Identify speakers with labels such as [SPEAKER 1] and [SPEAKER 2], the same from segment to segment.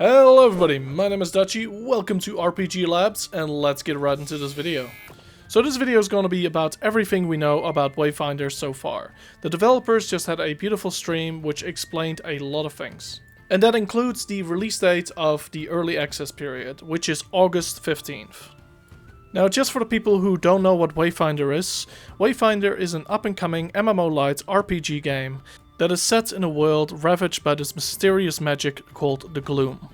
[SPEAKER 1] Hello everybody, my name is Dutchy, welcome to RPG Labs, and let's get right into this video. So this video is going to be about everything we know about Wayfinder so far. The developers just had a beautiful stream which explained a lot of things. And that includes the release date of the early access period, which is August 15th. Now, just for the people who don't know what Wayfinder is an up-and-coming MMO-light RPG game that is set in a world ravaged by this mysterious magic called the Gloom.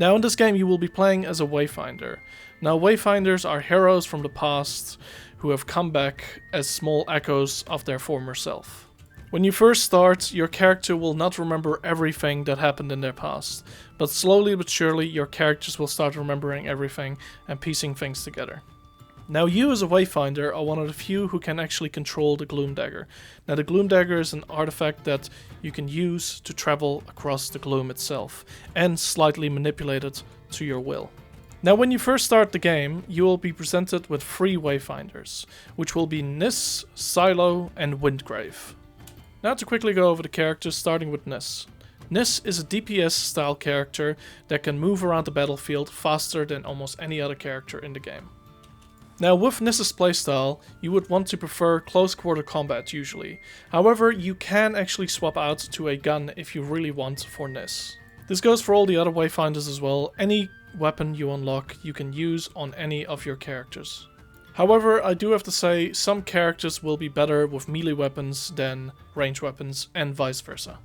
[SPEAKER 1] Now, in this game you will be playing as a Wayfinder. Now, Wayfinders are heroes from the past who have come back as small echoes of their former self. When you first start, your character will not remember everything that happened in their past, but slowly but surely your characters will start remembering everything and piecing things together. Now, you as a Wayfinder are one of the few who can actually control the Gloom Dagger. Now, the Gloom Dagger is an artifact that you can use to travel across the Gloom itself and slightly manipulate it to your will. Now, when you first start the game, you will be presented with 3 Wayfinders, which will be Nis, Silo, and Windgrave. Now, to quickly go over the characters, starting with Nis. Nis is a DPS style character that can move around the battlefield faster than almost any other character in the game. Now, with Nis's playstyle, you would want to prefer close quarter combat usually. However, you can actually swap out to a gun if you really want for Nis. This goes for all the other Wayfinders as well. Any weapon you unlock, you can use on any of your characters. However, I do have to say, some characters will be better with melee weapons than range weapons, and vice versa.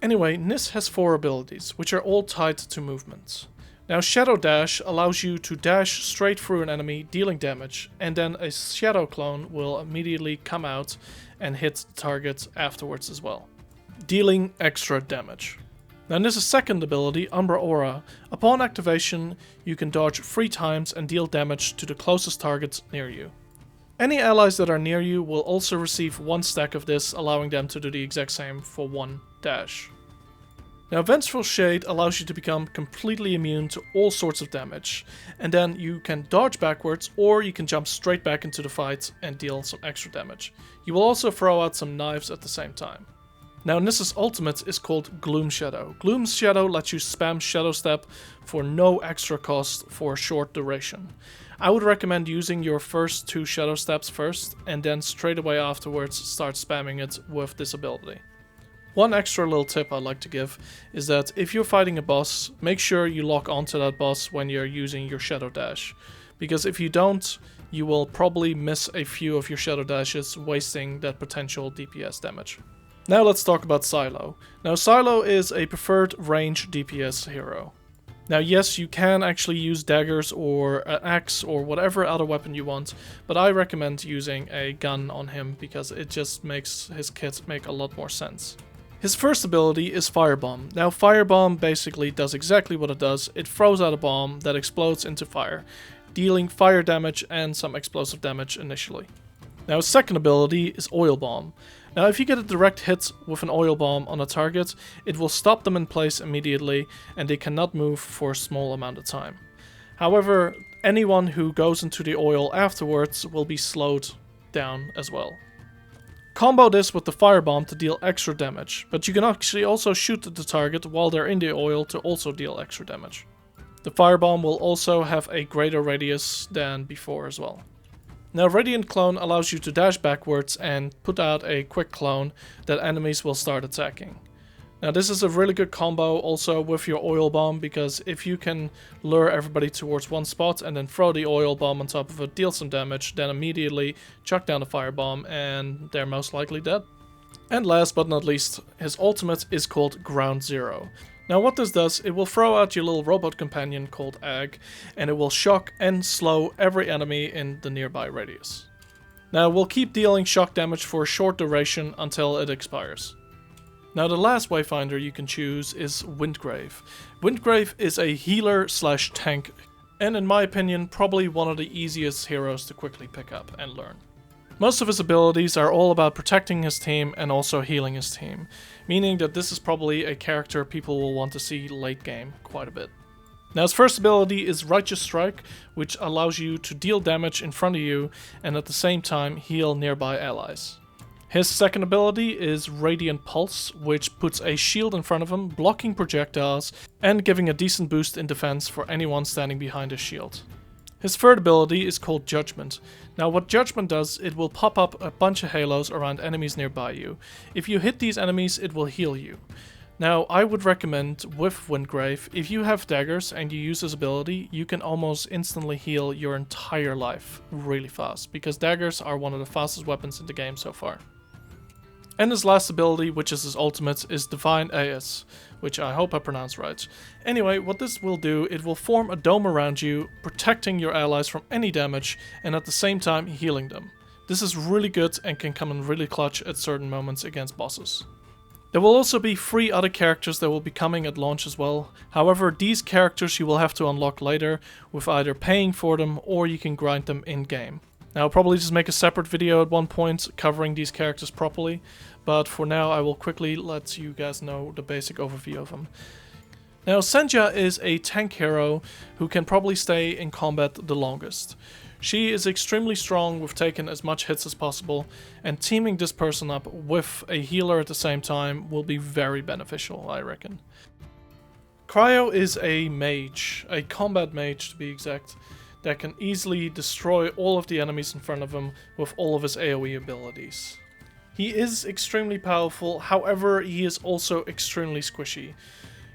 [SPEAKER 1] Anyway, Nis has 4 abilities, which are all tied to movement. Now, Shadow Dash allows you to dash straight through an enemy, dealing damage, and then a Shadow Clone will immediately come out and hit the target afterwards as well, dealing extra damage. Now, Nis's second ability, Umbra Aura. Upon activation, you can dodge 3 times and deal damage to the closest targets near you. Any allies that are near you will also receive 1 stack of this, allowing them to do the exact same for 1 dash. Now, Vengeful Shade allows you to become completely immune to all sorts of damage, and then you can dodge backwards or you can jump straight back into the fight and deal some extra damage. You will also throw out some knives at the same time. Now, Nis's ultimate is called Gloom Shadow. Gloom Shadow lets you spam Shadow Step for no extra cost for a short duration. I would recommend using your first 2 Shadow Steps first, and then straight away afterwards start spamming it with this ability. One extra little tip I'd like to give is that if you're fighting a boss, make sure you lock onto that boss when you're using your Shadow Dash. Because if you don't, you will probably miss a few of your Shadow Dashes, wasting that potential DPS damage. Now let's talk about Silo. Now, Silo is a preferred range DPS hero. Now, yes, you can actually use daggers or an axe or whatever other weapon you want, but I recommend using a gun on him because it just makes his kit make a lot more sense. His first ability is Firebomb. Now, Firebomb basically does exactly what it does. It throws out a bomb that explodes into fire, dealing fire damage and some explosive damage initially. Now, his second ability is Oil Bomb. Now, if you get a direct hit with an oil bomb on a target, it will stop them in place immediately and they cannot move for a small amount of time. However, anyone who goes into the oil afterwards will be slowed down as well. Combo this with the Firebomb to deal extra damage, but you can actually also shoot at the target while they're in the oil to also deal extra damage. The Firebomb will also have a greater radius than before as well. Now, Radiant Clone allows you to dash backwards and put out a quick clone that enemies will start attacking. Now, this is a really good combo also with your oil bomb, because if you can lure everybody towards one spot and then throw the oil bomb on top of it, deal some damage, then immediately chuck down the firebomb and they're most likely dead. And last but not least, his ultimate is called Ground Zero. Now, what this does, it will throw out your little robot companion called Ag, and it will shock and slow every enemy in the nearby radius. Now, we'll keep dealing shock damage for a short duration until it expires. Now, the last Wayfinder you can choose is Windgrave. Windgrave is a healer slash tank, and in my opinion, probably one of the easiest heroes to quickly pick up and learn. Most of his abilities are all about protecting his team and also healing his team, meaning that this is probably a character people will want to see late game quite a bit. Now, his first ability is Righteous Strike, which allows you to deal damage in front of you and at the same time heal nearby allies. His second ability is Radiant Pulse, which puts a shield in front of him, blocking projectiles and giving a decent boost in defense for anyone standing behind his shield. His third ability is called Judgment. Now what Judgment does, it will pop up a bunch of halos around enemies nearby you. If you hit these enemies, it will heal you. Now I would recommend with Windgrave, if you have daggers and you use this ability, you can almost instantly heal your entire life really fast, because daggers are one of the fastest weapons in the game so far. And his last ability, which is his ultimate, is Divine AS, which I hope I pronounced right. Anyway, what this will do, it will form a dome around you, protecting your allies from any damage, and at the same time healing them. This is really good and can come in really clutch at certain moments against bosses. There will also be 3 other characters that will be coming at launch as well. However, these characters you will have to unlock later, with either paying for them or you can grind them in-game. Now, I'll probably just make a separate video at one point covering these characters properly, but for now I will quickly let you guys know the basic overview of them. Now, Senja is a tank hero who can probably stay in combat the longest. She is extremely strong with taking as much hits as possible, and teaming this person up with a healer at the same time will be very beneficial, I reckon. Cryo is a mage, a combat mage to be exact, that can easily destroy all of the enemies in front of him with all of his AoE abilities. He is extremely powerful, however he is also extremely squishy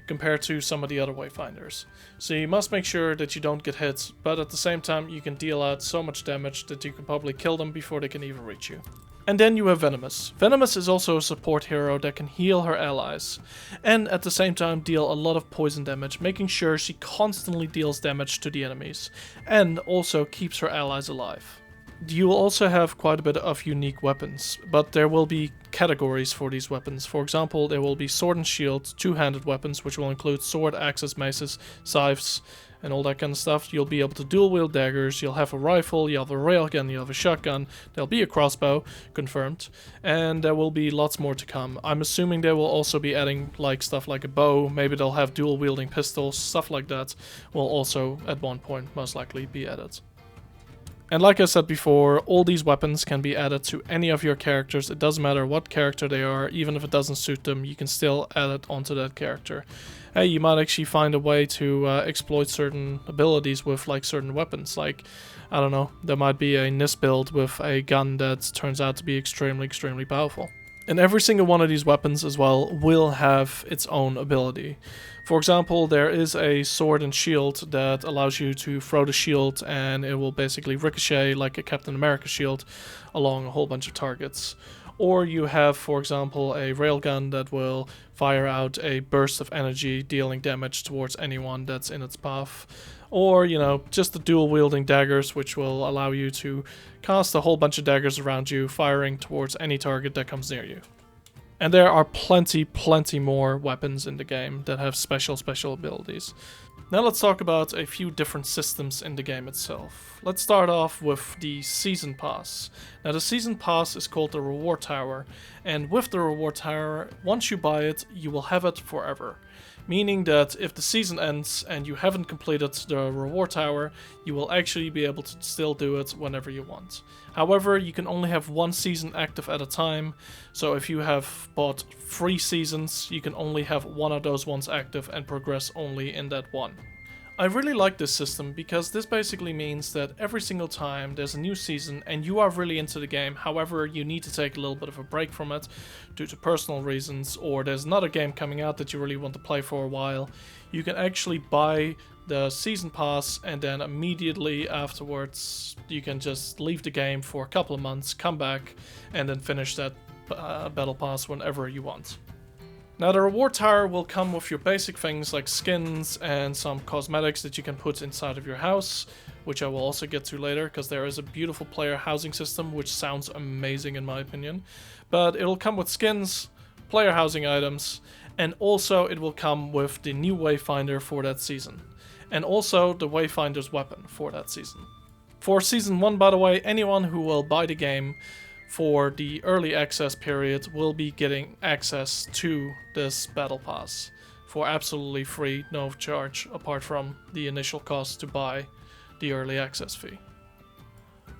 [SPEAKER 1] compared to some of the other Wayfinders. So you must make sure that you don't get hit, but at the same time you can deal out so much damage that you can probably kill them before they can even reach you. And then you have Venomous. Venomous is also a support hero that can heal her allies, and at the same time deal a lot of poison damage, making sure she constantly deals damage to the enemies, and also keeps her allies alive. You will also have quite a bit of unique weapons, but there will be categories for these weapons. For example, there will be sword and shield, two-handed weapons, which will include sword, axes, maces, scythes, and all that kind of stuff. You'll be able to dual wield daggers, you'll have a rifle, you'll have a railgun, you'll have a shotgun, there'll be a crossbow, confirmed, and there will be lots more to come. I'm assuming they will also be adding like stuff like a bow, maybe they'll have dual wielding pistols, stuff like that will also at one point most likely be added. And like I said before, all these weapons can be added to any of your characters. It doesn't matter what character they are, even if it doesn't suit them, you can still add it onto that character. Hey, you might actually find a way to exploit certain abilities with like certain weapons. Like, I don't know, there might be a NIS build with a gun that turns out to be extremely powerful. And every single one of these weapons as well will have its own ability. For example, there is a sword and shield that allows you to throw the shield and it will basically ricochet like a Captain America shield along a whole bunch of targets. Or you have, for example, a railgun that will fire out a burst of energy dealing damage towards anyone that's in its path. Or, you know, just the dual wielding daggers, which will allow you to cast a whole bunch of daggers around you, firing towards any target that comes near you. And there are plenty more weapons in the game that have special abilities. Now let's talk about a few different systems in the game itself. Let's start off with the Season Pass. Now the Season Pass is called the Reward Tower, and with the Reward Tower, once you buy it, you will have it forever. Meaning that if the season ends and you haven't completed the Reward Tower, you will actually be able to still do it whenever you want. However, you can only have one season active at a time, so if you have bought 3 seasons, you can only have one of those ones active and progress only in that one. I really like this system because this basically means that every single time there's a new season and you are really into the game, however you need to take a little bit of a break from it due to personal reasons, or there's another game coming out that you really want to play for a while, you can actually buy the Season Pass and then immediately afterwards you can just leave the game for a couple of months, come back and then finish that Battle Pass whenever you want. Now the Reward Tower will come with your basic things like skins and some cosmetics that you can put inside of your house, which I will also get to later because there is a beautiful player housing system which sounds amazing in my opinion. But it'll come with skins, player housing items, and also it will come with the new Wayfinder for that season. And also the Wayfinder's weapon for that season. For Season 1, by the way, anyone who will buy the game for the early access period will be getting access to this Battle Pass for absolutely free, no charge, apart from the initial cost to buy the early access fee.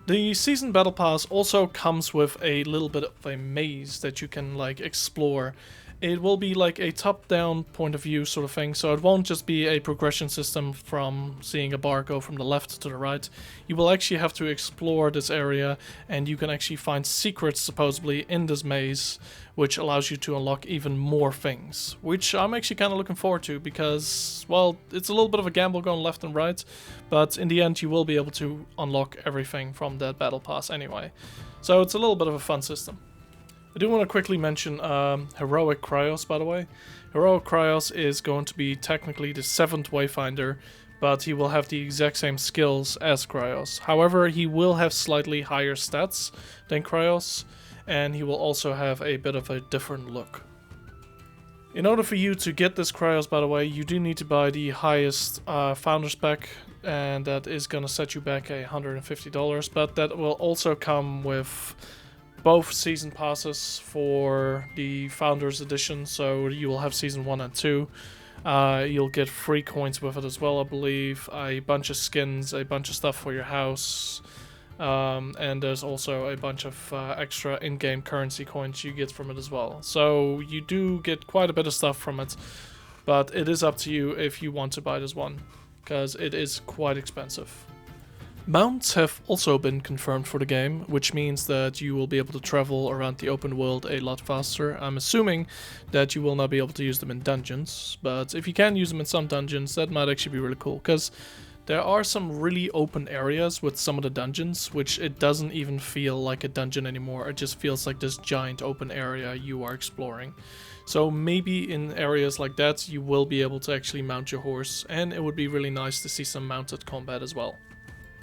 [SPEAKER 1] The Season Battle Pass also comes with a little bit of a maze that you can like explore. It will be like a top-down point of view sort of thing, so it won't just be a progression system from seeing a bar go from the left to the right. You will actually have to explore this area, and you can actually find secrets supposedly in this maze, which allows you to unlock even more things, which I'm actually kind of looking forward to because, well, it's a little bit of a gamble going left and right, but in the end you will be able to unlock everything from that battle pass anyway. So it's a little bit of a fun system. I do want to quickly mention Heroic Cryos, by the way. Heroic Cryos is going to be technically the 7th Wayfinder, but he will have the exact same skills as Cryos. However, he will have slightly higher stats than Cryos, and he will also have a bit of a different look. In order for you to get this Cryos, by the way, you do need to buy the highest Founder spec, and that is going to set you back $150, but that will also come with both season passes for the Founders Edition, so you will have Season 1 and 2. You'll get free coins with it as well, I believe, a bunch of skins, a bunch of stuff for your house, and there's also a bunch of extra in-game currency coins you get from it as well. So you do get quite a bit of stuff from it, but it is up to you if you want to buy this one, because it is quite expensive. Mounts have also been confirmed for the game, which means that you will be able to travel around the open world a lot faster. I'm assuming that you will not be able to use them in dungeons, but if you can use them in some dungeons, that might actually be really cool, because there are some really open areas with some of the dungeons, which it doesn't even feel like a dungeon anymore. It just feels like this giant open area you are exploring. So maybe in areas like that, you will be able to actually mount your horse, and it would be really nice to see some mounted combat as well.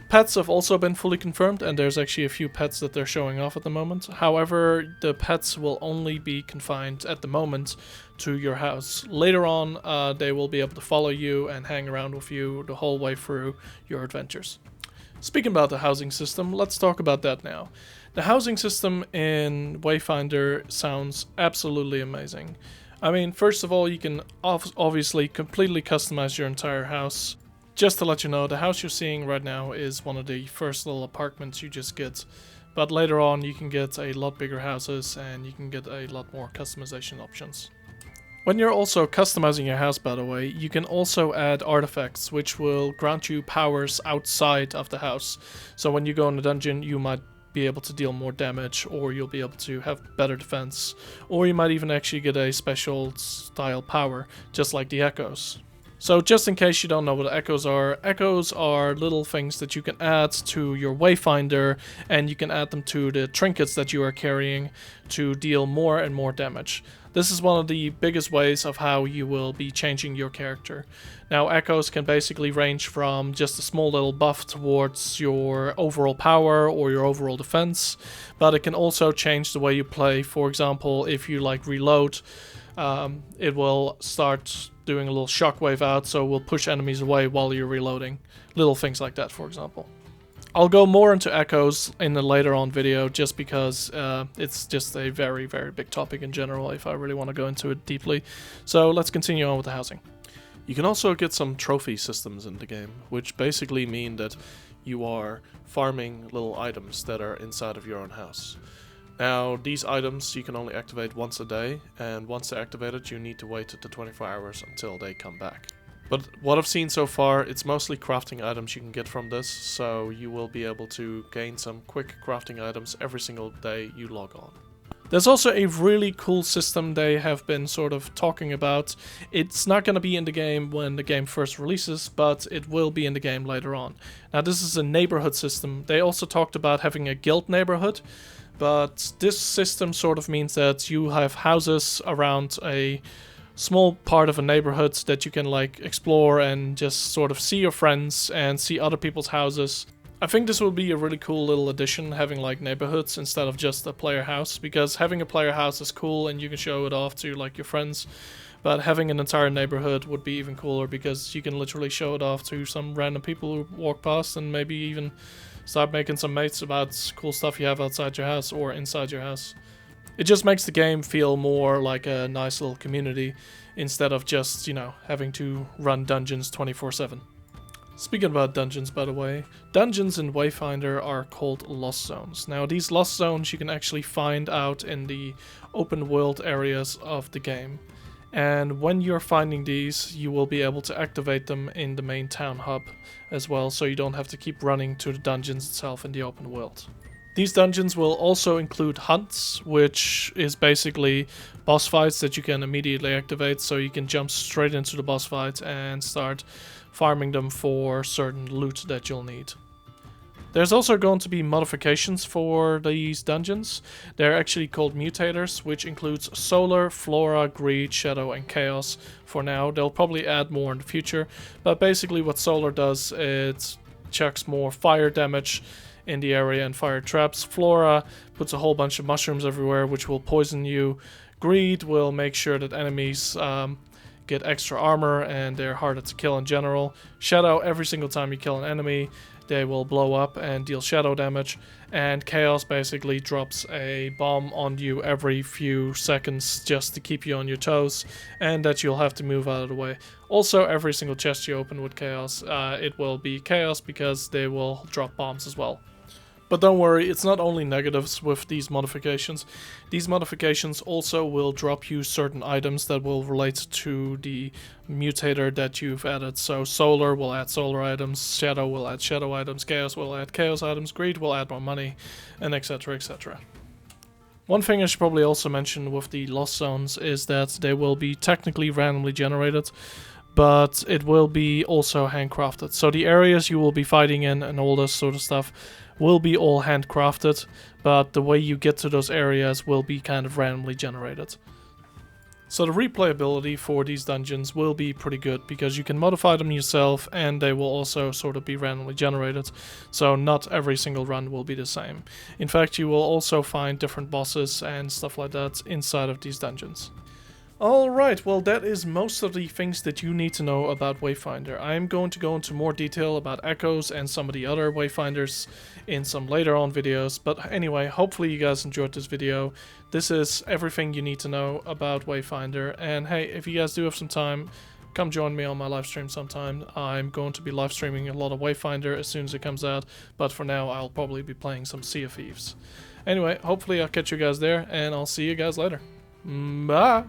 [SPEAKER 1] Pets have also been fully confirmed, and there's actually a few pets that they're showing off at the moment. However, the pets will only be confined at the moment to your house. Later on, they will be able to follow you and hang around with you the whole way through your adventures. Speaking about the housing system, let's talk about that now. The housing system in Wayfinder sounds absolutely amazing. I mean, first of all, you can obviously completely customize your entire house. Just to let you know, the house you're seeing right now is one of the first little apartments you just get. But later on you can get a lot bigger houses and you can get a lot more customization options. When you're also customizing your house, by the way, you can also add artifacts which will grant you powers outside of the house. So when you go in a dungeon, you might be able to deal more damage, or you'll be able to have better defense, or you might even actually get a special style power, just like the echoes. So just in case you don't know what echoes are little things that you can add to your Wayfinder, and you can add them to the trinkets that you are carrying to deal more and more damage. This is one of the biggest ways of how you will be changing your character. Now, echoes can basically range from just a small little buff towards your overall power or your overall defense, but it can also change the way you play. For example, if you like reload, it will start doing a little shockwave out, so we'll push enemies away while you're reloading. Little things like that, for example. I'll go more into echoes in a later on video, just because it's just a very, very big topic in general if I really want to go into it deeply. So let's continue on with the housing. You can also get some trophy systems in the game, which basically mean that you are farming little items that are inside of your own house. Now, these items you can only activate once a day, and once they're activated you need to wait the 24 hours until they come back. But what I've seen so far, it's mostly crafting items you can get from this, so you will be able to gain some quick crafting items every single day you log on. There's also a really cool system they have been sort of talking about. It's not going to be in the game when the game first releases, but it will be in the game later on. Now, this is a neighborhood system. They also talked about having a guild neighborhood. But this system sort of means that you have houses around a small part of a neighborhood that you can like explore and just sort of see your friends and see other people's houses. I think this will be a really cool little addition, having like neighborhoods instead of just a player house, because having a player house is cool and you can show it off to like your friends. But having an entire neighborhood would be even cooler, because you can literally show it off to some random people who walk past, and maybe even start making some mates about cool stuff you have outside your house or inside your house. It just makes the game feel more like a nice little community, instead of just, you know, having to run dungeons 24/7. Speaking about dungeons, by the way, dungeons in Wayfinder are called lost zones. Now, these lost zones you can actually find out in the open world areas of the game. And when you're finding these, you will be able to activate them in the main town hub as well, so you don't have to keep running to the dungeons itself in the open world. These dungeons will also include hunts, which is basically boss fights that you can immediately activate, so you can jump straight into the boss fight and start farming them for certain loot that you'll need. There's also going to be modifications for these dungeons. They're actually called mutators, which includes Solar, Flora, Greed, Shadow, and Chaos for now. They'll probably add more in the future, but basically what Solar does, it chucks more fire damage in the area and fire traps. Flora puts a whole bunch of mushrooms everywhere, which will poison you. Greed will make sure that enemies get extra armor and they're harder to kill in general. Shadow, every single time you kill an enemy, they will blow up and deal shadow damage. And Chaos basically drops a bomb on you every few seconds just to keep you on your toes, and that you'll have to move out of the way. Also, every single chest you open with Chaos, it will be Chaos because they will drop bombs as well. But don't worry, it's not only negatives with these modifications. These modifications also will drop you certain items that will relate to the mutator that you've added. So Solar will add Solar items, Shadow will add Shadow items, Chaos will add Chaos items, Greed will add more money, and etc, etc. One thing I should probably also mention with the Lost Zones is that they will be technically randomly generated, but it will be also handcrafted. So the areas you will be fighting in and all this sort of stuff will be all handcrafted, but the way you get to those areas will be kind of randomly generated. So the replayability for these dungeons will be pretty good because you can modify them yourself and they will also sort of be randomly generated, so not every single run will be the same. In fact, you will also find different bosses and stuff like that inside of these dungeons. Alright, well that is most of the things that you need to know about Wayfinder. I am going to go into more detail about Echoes and some of the other Wayfinders in some later on videos, but anyway, hopefully you guys enjoyed this video. This is everything you need to know about Wayfinder, and hey, if you guys do have some time, come join me on my live stream sometime. I'm going to be live streaming a lot of Wayfinder as soon as it comes out, but for now I'll probably be playing some Sea of Thieves. Anyway, hopefully I'll catch you guys there, and I'll see you guys later. Bye!